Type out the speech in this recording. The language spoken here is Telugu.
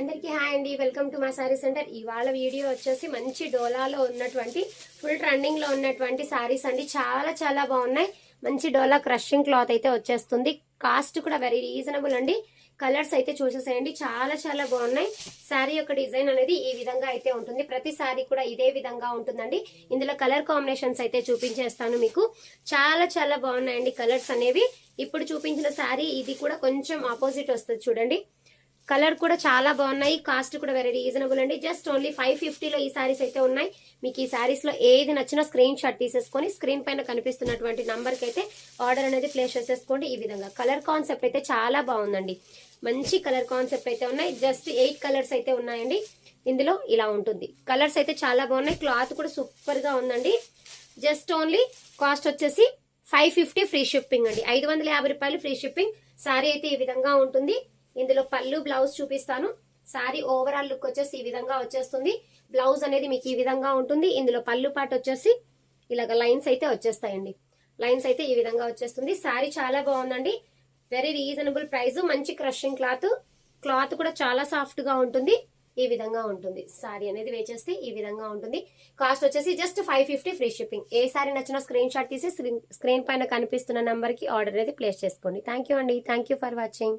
అందరికీ హాయ్ అండి, వెల్కమ్ టు మా సారీ సెంటర్. ఇవాళ వీడియో వచ్చేసి మంచి డోలాలో ఉన్నటువంటి ఫుల్ ట్రెండింగ్ లో ఉన్నటువంటి సారీస్ అండి. చాలా చాలా బాగున్నాయి. మంచి డోలా క్రషింగ్ క్లాత్ అయితే వచ్చేస్తుంది. కాస్ట్ కూడా వెరీ రీజనబుల్ అండి. కలర్స్ అయితే చూసేసేయండి, చాలా చాలా బాగున్నాయి. శారీ యొక్క డిజైన్ అనేది ఈ విధంగా అయితే ఉంటుంది. ప్రతి శారీ కూడా ఇదే విధంగా ఉంటుందండి. ఇందులో కలర్ కాంబినేషన్స్ అయితే చూపించేస్తాను మీకు. చాలా చాలా బాగున్నాయండి కలర్స్ అనేవి. ఇప్పుడు చూపించిన శారీ ఇది కూడా కొంచెం ఆపోజిట్ వస్తుంది చూడండి. కలర్ కూడా చాలా బాగున్నాయి. కాస్ట్ కూడా వెరీ రీజనబుల్ అండి. జస్ట్ ఓన్లీ 550లో ఈ సారీస్ అయితే ఉన్నాయి. మీకు ఈ సారీస్ లో ఏది నచ్చినా స్క్రీన్ షాట్ తీసేసుకొని స్క్రీన్ పైన కనిపిస్తున్నటువంటి నంబర్ కి అయితే ఆర్డర్ అనేది ప్లేస్ చేసేసుకోండి. ఈ విధంగా కలర్ కాన్సెప్ట్ అయితే చాలా బాగుందండి. మంచి కలర్ కాన్సెప్ట్ అయితే ఉన్నాయి. జస్ట్ 8 కలర్స్ అయితే ఉన్నాయండి. ఇందులో ఇలా ఉంటుంది. కలర్స్ అయితే చాలా బాగున్నాయి. క్లాత్ కూడా సూపర్ గా ఉందండి. జస్ట్ ఓన్లీ కాస్ట్ వచ్చేసి 550 ఫ్రీ షిప్పింగ్ అండి. 550 రూపాయలు ఫ్రీ షిప్పింగ్. సారీ అయితే ఈ విధంగా ఉంటుంది. ఇందులో పళ్ళు బ్లౌజ్ చూపిస్తాను. సారీ ఓవరాల్ లుక్ వచ్చేసి ఈ విధంగా వచ్చేస్తుంది. బ్లౌజ్ అనేది మీకు ఈ విధంగా ఉంటుంది. ఇందులో పళ్ళు పాటు వచ్చేసి ఇలాగ లైన్స్ అయితే వచ్చేస్తాయండి. లైన్స్ అయితే ఈ విధంగా వచ్చేస్తుంది. సారీ చాలా బాగుందండి. Very reasonable price. మంచి క్రషింగ్ క్లాత్. క్లాత్ కూడా చాలా సాఫ్ట్ గా ఉంటుంది. ఈ విధంగా ఉంటుంది. సారీ అనేది వేచేస్తే ఈ విధంగా ఉంటుంది. కాస్ట్ వచ్చేసి జస్ట్ 550 ఫ్రీ షిప్పింగ్. ఏ సారీ నచ్చినా స్క్రీన్ షాట్ తీసి స్క్రీన్ పైన కనిపిస్తున్న నంబర్ కి ఆర్డర్ అనేది ప్లేస్ చేసుకోండి. థ్యాంక్ యూ అండి. Thank you for watching.